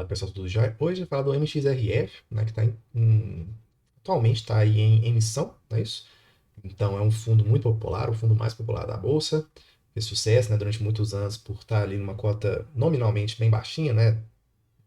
Fala pessoal, tudo jóia? Hoje a gente vai falar do MXRF, né, que atualmente está aí em emissão, não é isso? Então é um fundo muito popular, o fundo mais popular da Bolsa. Fez sucesso, né, durante muitos anos por estar ali numa cota nominalmente bem baixinha, né,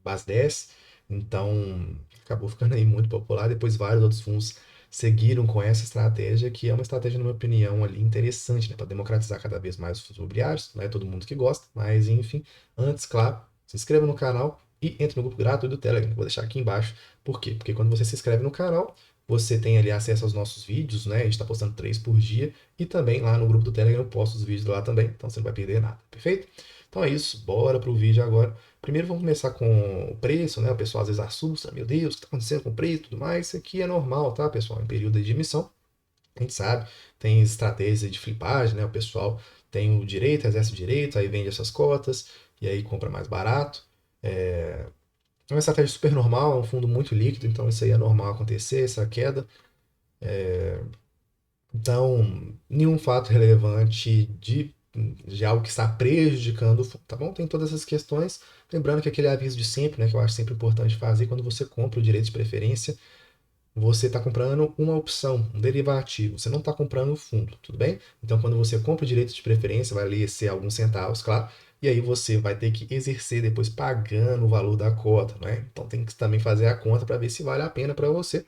base 10. Então acabou ficando aí muito popular. Depois vários outros fundos seguiram com essa estratégia, que é uma estratégia, na minha opinião, ali interessante, né, para democratizar cada vez mais os fundos imobiliários. Não é todo mundo que gosta, mas enfim. Antes, claro, se inscreva no canal e entre no grupo gratuito do Telegram, que eu vou deixar aqui embaixo. Por quê? Porque quando você se inscreve no canal, você tem ali acesso aos nossos vídeos, né? A gente está postando 3 por dia. E também lá no grupo do Telegram eu posto os vídeos lá também, então você não vai perder nada, perfeito? Então é isso, bora pro vídeo agora. Primeiro vamos começar com o preço, né? O pessoal às vezes assusta, meu Deus, o que está acontecendo com o preço e tudo mais. Isso aqui é normal, tá, pessoal? Em período de emissão, a gente sabe, tem estratégia de flipagem, né? O pessoal tem o direito, exerce o direito, aí vende essas cotas e aí compra mais barato. É uma estratégia super normal, é um fundo muito líquido, então isso aí é normal acontecer, essa queda. Então, nenhum fato relevante de algo que está prejudicando o fundo, tá bom? Tem todas essas questões. Lembrando que aquele aviso de sempre, né, que eu acho sempre importante fazer, quando você compra o direito de preferência, você está comprando uma opção, um derivativo. Você não está comprando o fundo, tudo bem? Então, quando você compra o direito de preferência, vai ali ser alguns centavos, claro, e aí você vai ter que exercer depois pagando o valor da cota, né? Então, tem que também fazer a conta para ver se vale a pena para você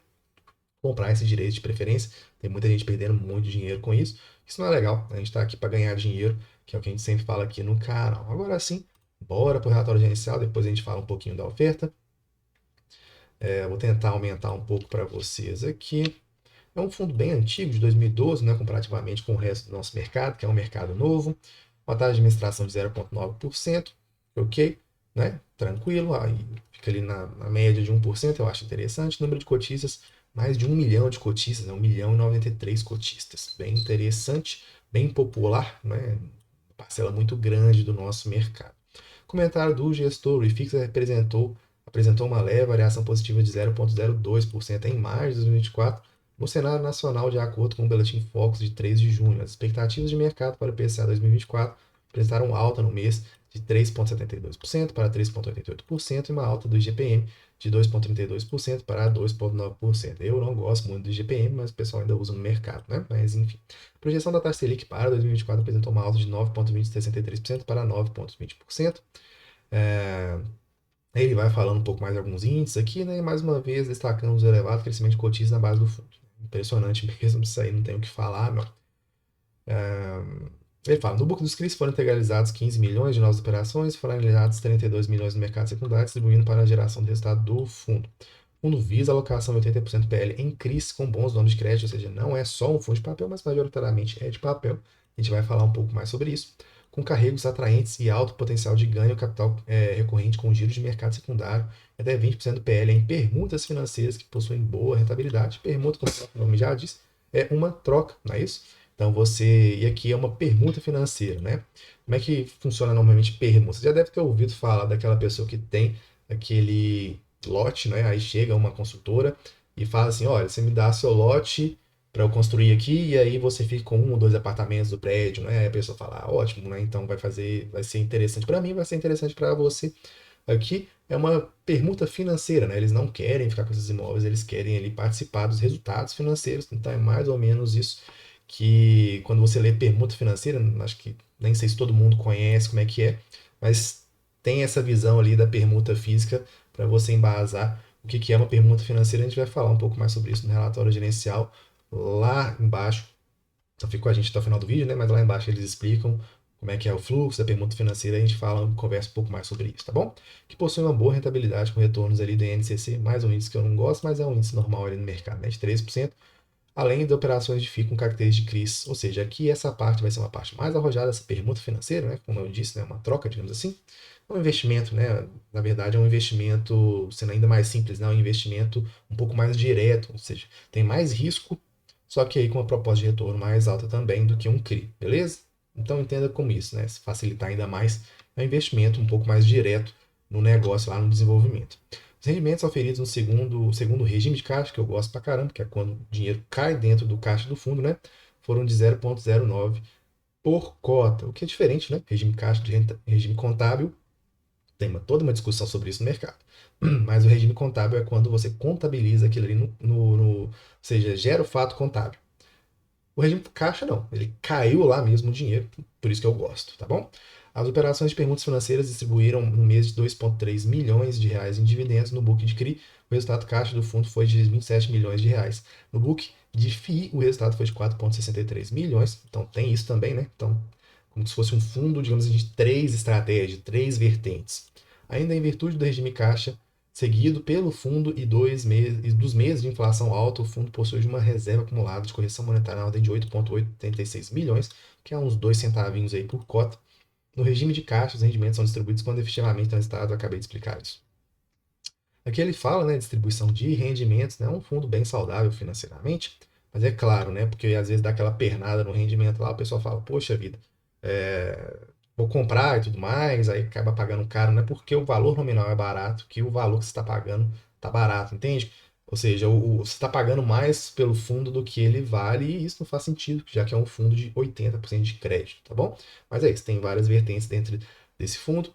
comprar esse direito de preferência. Tem muita gente perdendo muito dinheiro com isso. Isso não é legal. A gente está aqui para ganhar dinheiro, que é o que a gente sempre fala aqui no canal. Agora sim, bora para o relatório gerencial. Depois a gente fala um pouquinho da oferta. Vou tentar aumentar um pouco para vocês aqui. É um fundo bem antigo, de 2012, né, comparativamente com o resto do nosso mercado, que é um mercado novo. Uma taxa de administração de 0,9%, ok, né? Tranquilo, aí fica ali na média de 1%, eu acho interessante. Número de cotistas, mais de 1 milhão de cotistas, né? 1 milhão e 93 cotistas. Bem interessante, bem popular, né? Parcela muito grande do nosso mercado. Comentário do gestor, o IFIX apresentou uma leve variação positiva de 0,02% em março de 2024 no cenário nacional, de acordo com o Boletim Focus de 3 de junho. As expectativas de mercado para o IPCA 2024 apresentaram alta no mês de 3,72% para 3,88% e uma alta do IGPM de 2,32% para 2,9%. Eu não gosto muito do IGPM, mas o pessoal ainda usa no mercado, né? Mas enfim. A projeção da taxa Selic para 2024 apresentou uma alta de 9,63% para 9,20%. É, Ele vai falando um pouco mais de alguns índices aqui, né? E mais uma vez destacando os elevados crescimento de cotistas na base do fundo. Impressionante mesmo, isso aí não tem o que falar, meu. Ele fala, no book dos CRIs foram integralizados 15 milhões de novas operações, foram analisados 32 milhões no mercado secundário, distribuindo para a geração do resultado do fundo. O fundo visa a alocação de 80% PL em CRIs com bons nomes de crédito, ou seja, não é só um fundo de papel, mas majoritariamente é de papel. A gente vai falar um pouco mais sobre isso. Com carregos atraentes e alto potencial de ganho capital recorrente com giro de mercado secundário, até 20% do PL em permutas financeiras que possuem boa rentabilidade. Permuta, como o nome já diz, é uma troca, não é isso? Então você. E aqui é uma permuta financeira, né? Como é que funciona normalmente permuta? Você já deve ter ouvido falar daquela pessoa que tem aquele lote, né? Aí chega uma consultora e fala assim: olha, você me dá seu lote para eu construir aqui, e aí você fica com um ou dois apartamentos do prédio, né? Aí a pessoa fala: ah, ótimo, né? Então vai ser interessante para mim, vai ser interessante para você. Aqui é uma permuta financeira, né? Eles não querem ficar com esses imóveis, eles querem ali participar dos resultados financeiros. Então é mais ou menos isso que quando você lê permuta financeira, acho que nem sei se todo mundo conhece como é que é, mas tem essa visão ali da permuta física para você embasar o que é uma permuta financeira. A gente vai falar um pouco mais sobre isso no relatório gerencial lá embaixo. Então fica com a gente até o final do vídeo, né? Mas lá embaixo eles explicam como é que é o fluxo da permuta financeira, a gente fala, conversa um pouco mais sobre isso, tá bom? Que possui uma boa rentabilidade com retornos ali do INCC, mais um índice que eu não gosto, mas é um índice normal ali no mercado, né? De 13%, além de operações de FII com características de CRIs. Ou seja, aqui essa parte vai ser uma parte mais arrojada, essa permuta financeira, né? Como eu disse, né? Uma troca, digamos assim. É um investimento, né? Na verdade, é um investimento, sendo ainda mais simples, né? Um investimento um pouco mais direto, ou seja, tem mais risco, só que aí com uma proposta de retorno mais alta também do que um CRI, beleza? Então entenda como isso, né? Se facilitar ainda mais, é um investimento um pouco mais direto no negócio, lá no desenvolvimento. Os rendimentos oferidos no segundo regime de caixa, que eu gosto pra caramba, que é quando o dinheiro cai dentro do caixa do fundo, né? Foram de 0,09 por cota, o que é diferente, né? Regime caixa de regime contábil Tem toda uma discussão sobre isso no mercado. Mas o regime contábil é quando você contabiliza aquilo ali ou seja, gera o fato contábil. O regime caixa não, ele caiu lá mesmo o dinheiro, por isso que eu gosto, tá bom? As operações de permutas financeiras distribuíram no mês de 2,3 milhões de reais em dividendos no book de CRI. O resultado caixa do fundo foi de 27 milhões de reais. No book de FII, o resultado foi de 4,63 milhões. Então tem isso também, né? Então, como se fosse um fundo, digamos assim, de três estratégias, três vertentes. Ainda em virtude do regime caixa, seguido pelo fundo e dos meses de inflação alta, o fundo possui uma reserva acumulada de correção monetária na ordem de 8,86 milhões, que é uns 2 centavinhos aí por cota. No regime de caixa, os rendimentos são distribuídos quando efetivamente transitado, eu acabei de explicar isso. Aqui ele fala, né, distribuição de rendimentos, né, um fundo bem saudável financeiramente, mas é claro, né, porque às vezes dá aquela pernada no rendimento lá, o pessoal fala, poxa vida, é, vou comprar e tudo mais, aí acaba pagando caro, não é porque o valor nominal é barato que o valor que você está pagando está barato, entende? Ou seja, você está pagando mais pelo fundo do que ele vale, e isso não faz sentido, já que é um fundo de 80% de crédito, tá bom? Mas é isso, tem várias vertentes dentro desse fundo,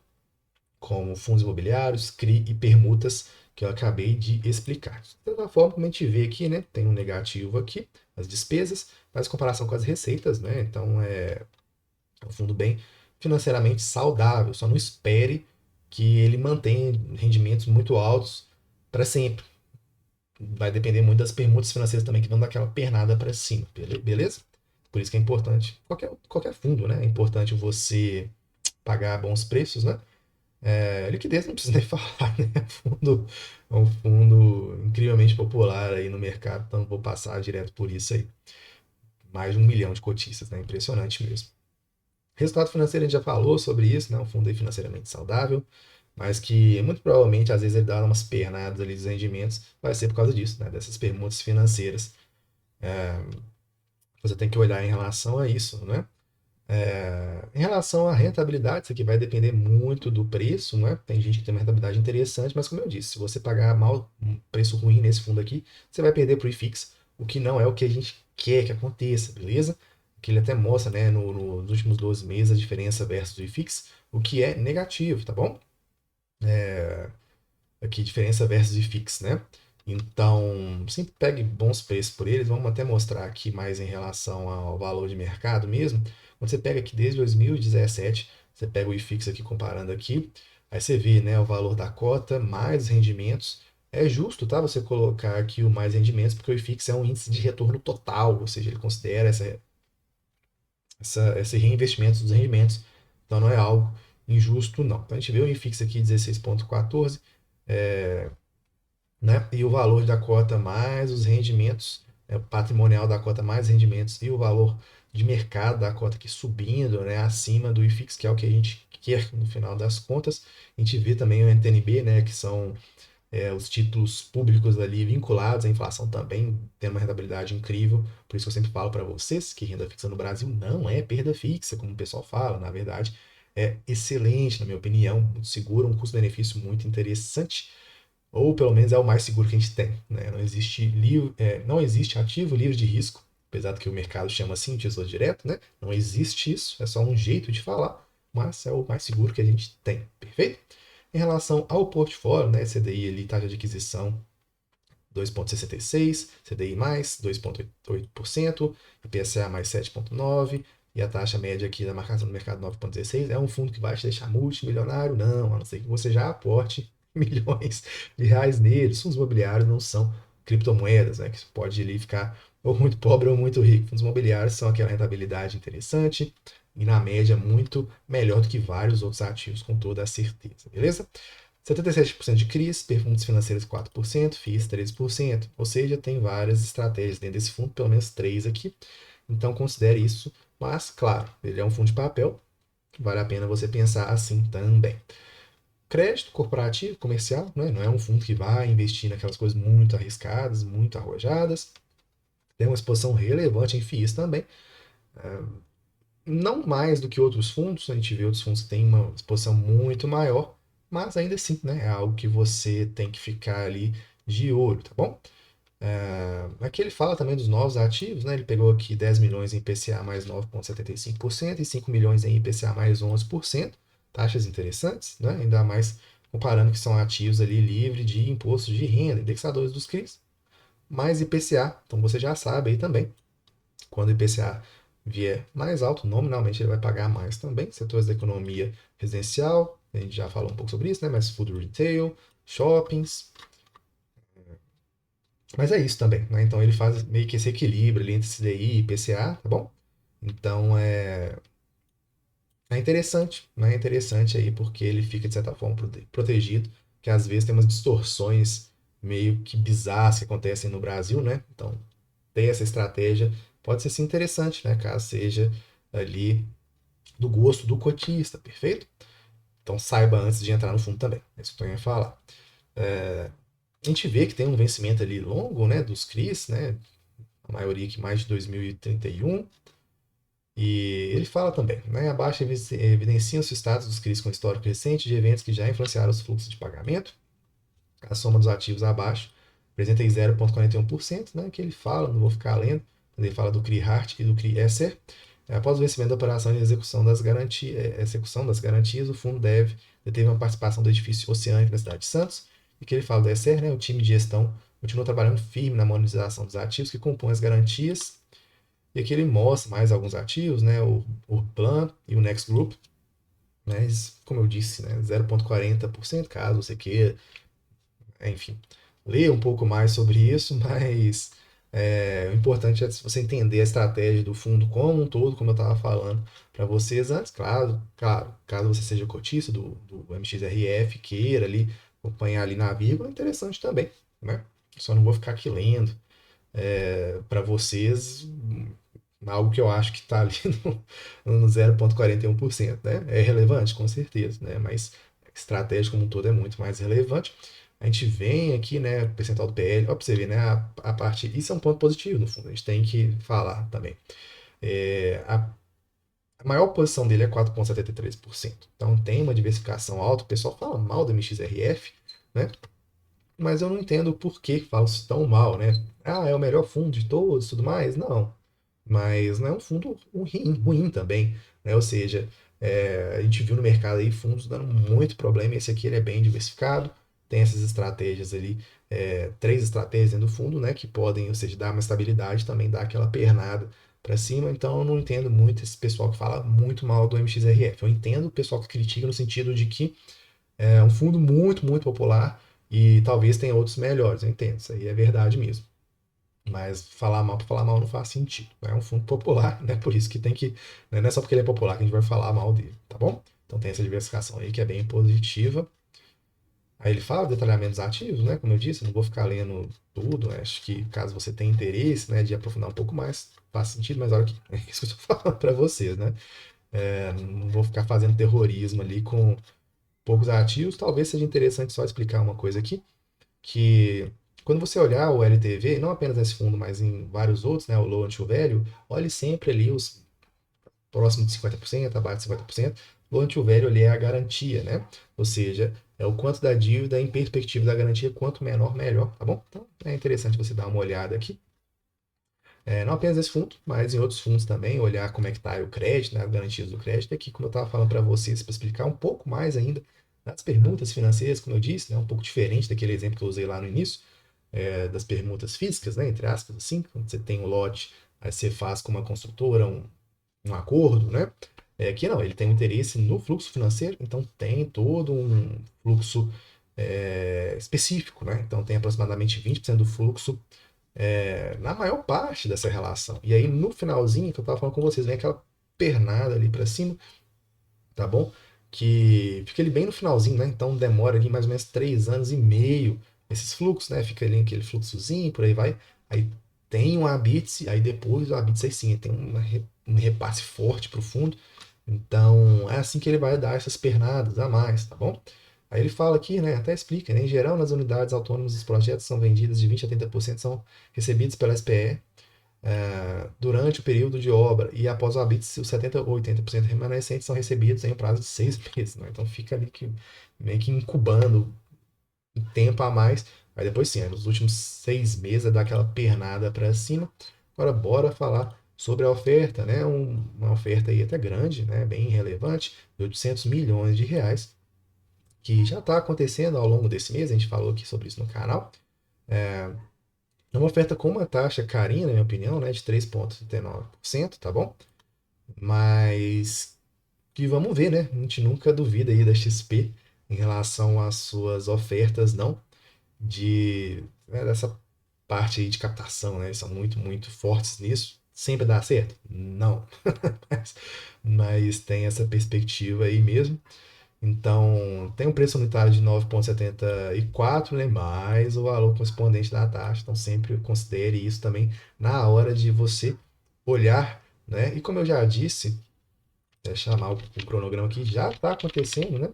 como fundos imobiliários, CRI e permutas, que eu acabei de explicar. De toda forma, como a gente vê aqui, né, tem um negativo aqui, as despesas, mas em comparação com as receitas, né, então é um fundo bem financeiramente saudável, só não espere que ele mantenha rendimentos muito altos para sempre. Vai depender muito das permutas financeiras também, que vão dar aquela pernada para cima, beleza? Por isso que é importante, qualquer fundo, né? É importante você pagar bons preços, né? Liquidez não precisa nem falar, né? É um fundo incrivelmente popular aí no mercado, então vou passar direto por isso aí. Mais de 1 milhão de cotistas, né? Impressionante mesmo. Resultado financeiro a gente já falou sobre isso, né? Um fundo aí financeiramente saudável, mas que muito provavelmente às vezes ele dá umas pernadas ali dos rendimentos, vai ser por causa disso, né? Dessas permutas financeiras. Você tem que olhar em relação a isso, né? Em relação à rentabilidade, isso aqui vai depender muito do preço, né? Tem gente que tem uma rentabilidade interessante, mas como eu disse, se você pagar mal um preço ruim nesse fundo aqui, você vai perder para o IFIX, o que não é o que a gente quer que aconteça, beleza? Que ele até mostra, né, nos últimos 12 meses a diferença versus o IFIX, o que é negativo, tá bom? Aqui, diferença versus IFIX, né? Então, sempre pegue bons preços por eles. Vamos até mostrar aqui mais em relação ao valor de mercado mesmo. Quando você pega aqui desde 2017, você pega o IFIX aqui comparando aqui, aí você vê, né, o valor da cota mais rendimentos. É justo, tá? Você colocar aqui o mais rendimentos, porque o IFIX é um índice de retorno total, ou seja, ele considera esse reinvestimento dos rendimentos. Então, não é algo injusto, não. Então, a gente vê o IFIX aqui 16,14, né? E o valor da cota mais os rendimentos, o patrimonial da cota mais rendimentos e o valor de mercado da cota aqui subindo, né, acima do IFIX, que é o que a gente quer no final das contas. A gente vê também o NTNB, né, que são os títulos públicos ali vinculados à inflação também, tendo uma rentabilidade incrível. Por isso que eu sempre falo para vocês que renda fixa no Brasil não é perda fixa, como o pessoal fala, na verdade é excelente, na minha opinião, muito seguro, um custo-benefício muito interessante, ou pelo menos é o mais seguro que a gente tem, né? Não existe ativo livre de risco, apesar do que o mercado chama assim, tesouro direto, né? Não existe isso, é só um jeito de falar, mas é o mais seguro que a gente tem, perfeito? Em relação ao portfólio, né? CDI ali, taxa de aquisição 2,66, CDI mais 2,8%, IPCA mais 7,9%, e a taxa média aqui da marcação do mercado 9,16. É um fundo que vai te deixar multimilionário? Não, a não ser que você já aporte milhões de reais neles. Fundos imobiliários não são criptomoedas, né? Que você pode ali ficar ou muito pobre ou muito rico. Fundos imobiliários são aquela rentabilidade interessante e, na média, muito melhor do que vários outros ativos, com toda a certeza, beleza? 77% de CRIs, perfumes financeiros 4%, FIIs 13%, ou seja, tem várias estratégias dentro desse fundo, pelo menos 3 aqui, então considere isso, mas claro, ele é um fundo de papel, vale a pena você pensar assim também. Crédito corporativo, comercial, né? Não é um fundo que vai investir naquelas coisas muito arriscadas, muito arrojadas, tem uma exposição relevante em FIIs também, não mais do que outros fundos, a gente vê outros fundos que têm uma exposição muito maior, mas ainda assim, né, é algo que você tem que ficar ali de olho, tá bom? Aqui ele fala também dos novos ativos, né? Ele pegou aqui 10 milhões em IPCA mais 9,75% e 5 milhões em IPCA mais 11%. taxas interessantes, né? Ainda mais comparando que são ativos ali livre de impostos de renda, indexadores dos CRIs, mais IPCA. Então você já sabe aí também, quando o IPCA vier mais alto, nominalmente ele vai pagar mais também. Setores da economia residencial, a gente já falou um pouco sobre isso, né? Mas food retail, shoppings. Mas é isso também, né? Então ele faz meio que esse equilíbrio ali entre CDI e IPCA, tá bom? Então é interessante, né? É interessante aí porque ele fica de certa forma protegido, que às vezes tem umas distorções meio que bizarras que acontecem no Brasil, né? Então ter essa estratégia pode ser sim interessante, né? Caso seja ali do gosto do cotista, perfeito? Então saiba antes de entrar no fundo também. É isso que eu tenho a falar. A gente vê que tem um vencimento ali longo, né? Dos CRIs, né? A maioria aqui mais de 2031. E ele fala também, né? Abaixo evidenciam os status dos CRIs com histórico recente de eventos que já influenciaram os fluxos de pagamento. A soma dos ativos abaixo apresenta em 0,41%, né? Que ele fala, não vou ficar lendo, ele fala do CRI Hart e do CRI Esser. Após o vencimento da operação e execução das garantias, o fundo deteve uma participação do edifício Oceânico na cidade de Santos, e que ele fala do Esser, né? O time de gestão continua trabalhando firme na monetização dos ativos que compõem as garantias. E aqui ele mostra mais alguns ativos, né? O Plan e o Next Group, mas, como eu disse, né? 0,40%, caso você queira, enfim, ler um pouco mais sobre isso, mas o importante é você entender a estratégia do fundo como um todo, como eu estava falando para vocês antes. Claro, claro, caso você seja cotista do MXRF, queira ali acompanhar ali na vírgula, é interessante também, né? Só não vou ficar aqui lendo para vocês algo que eu acho que está ali no 0,41%, né? É relevante, com certeza, né? Mas a estratégia como um todo é muito mais relevante. A gente vem aqui, né, percentual do PL, ó, pra você ver, né, a parte, isso é um ponto positivo no fundo, a gente tem que falar também. A maior posição dele é 4,73%, então tem uma diversificação alta, o pessoal fala mal do MXRF, né, mas eu não entendo por que falam isso tão mal, né, é o melhor fundo de todos e tudo mais, não, mas não é um fundo ruim também, né, ou seja, a gente viu no mercado aí fundos dando muito problema, esse aqui ele é bem diversificado, tem essas estratégias ali, três estratégias dentro do fundo, né, que podem, ou seja, dar uma estabilidade, também dar aquela pernada para cima, então eu não entendo muito esse pessoal que fala muito mal do MXRF. Eu entendo o pessoal que critica no sentido de que é um fundo muito, muito popular e talvez tenha outros melhores, eu entendo, isso aí é verdade mesmo. Mas falar mal por falar mal não faz sentido. É um fundo popular, né? Por isso que tem que. Não é só porque ele é popular que a gente vai falar mal dele, tá bom? Então tem essa diversificação aí que é bem positiva. Aí ele fala detalhamentos ativos, né? Como eu disse, não vou ficar lendo tudo. Né? Acho que caso você tenha interesse, né, de aprofundar um pouco mais, faz sentido, mas olha que é isso que eu estou falando para vocês, né? Não vou ficar fazendo terrorismo ali com poucos ativos. Talvez seja interessante só explicar uma coisa aqui, que quando você olhar o LTV, não apenas nesse fundo, mas em vários outros, né, o Loan to Value, olhe sempre ali os próximos de 50%, abaixo de 50%. Loan to Value ali é a garantia, né? Ou seja, é o quanto da dívida em perspectiva da garantia, quanto menor, melhor, tá bom? Então é interessante você dar uma olhada aqui. Não apenas esse fundo, mas em outros fundos também, olhar como é que está o crédito, né, as garantias do crédito. Aqui, como eu estava falando para vocês, para explicar um pouco mais ainda das perguntas financeiras, como eu disse, né, um pouco diferente daquele exemplo que eu usei lá no início, das permutas físicas, né, entre aspas, assim, quando você tem um lote, aí você faz com uma construtora um acordo, né? Aqui não, ele tem um interesse no fluxo financeiro, então tem todo um fluxo específico, né? Então tem aproximadamente 20% do fluxo na maior parte dessa relação. E aí no finalzinho, que eu estava falando com vocês, vem aquela pernada ali para cima, tá bom? Que fica ali bem no finalzinho, né? Então demora ali mais ou menos 3 anos e meio esses fluxos, né? Fica ali aquele fluxozinho, por aí vai. Aí tem um habite, aí depois o habite aí sim, tem um repasse forte para o fundo. Então é assim que ele vai dar essas pernadas a mais, tá bom? Aí ele fala aqui, né? Até explica, né? Em geral, nas unidades autônomas, os projetos são vendidos de 20 a 30% são recebidos pela SPE durante o período de obra e após o habite, os 70 ou 80% remanescentes são recebidos em um prazo de 6 meses. Né? Então fica ali meio que incubando um tempo a mais. Aí depois sim, nos últimos 6 meses dá aquela pernada para cima. Agora bora falar sobre a oferta, né? Uma oferta aí até grande, né? Bem relevante, de 800 milhões de reais, que já está acontecendo ao longo desse mês, a gente falou aqui sobre isso no canal. É uma oferta com uma taxa carinha, na minha opinião, né? De 3,39%, tá bom? Mas que vamos ver, né? A gente nunca duvida aí da XP em relação às suas ofertas, não, dessa parte aí de captação, né? Eles são muito, muito fortes nisso. Sempre dá certo? Não. Mas tem essa perspectiva aí mesmo. Então, tem um preço unitário de 9,74, né? Mais o valor correspondente da taxa. Então, sempre considere isso também na hora de você olhar, né? E como eu já disse, chamar o cronograma aqui, já está acontecendo, né?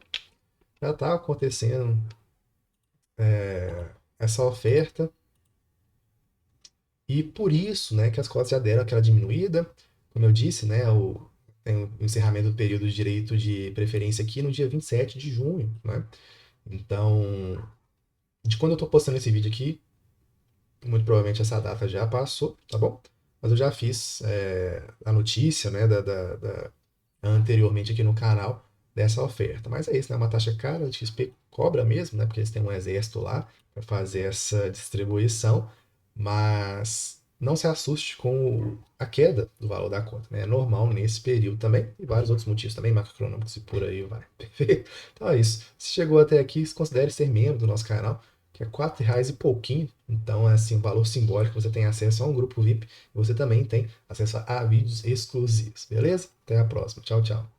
Já está acontecendo essa oferta. E por isso, né, que as cotas já deram aquela diminuída. Como eu disse, né, tem o encerramento do período de direito de preferência aqui no dia 27 de junho, né? Então, de quando eu estou postando esse vídeo aqui, muito provavelmente essa data já passou, tá bom? Mas eu já fiz a notícia, né, anteriormente aqui no canal dessa oferta. Mas é isso, né? Uma taxa cara, a XP cobra mesmo, né? Porque eles têm um exército lá para fazer essa distribuição, mas não se assuste com a queda do valor da conta, né? É normal nesse período também, e vários outros motivos também, macroeconômicos e por aí vai. Perfeito? Então é isso. Se chegou até aqui, considere ser membro do nosso canal, que é R$ 4 e pouquinho. Então é assim, um valor simbólico, você tem acesso a um grupo VIP, e você também tem acesso a vídeos exclusivos, beleza? Até a próxima. Tchau, tchau.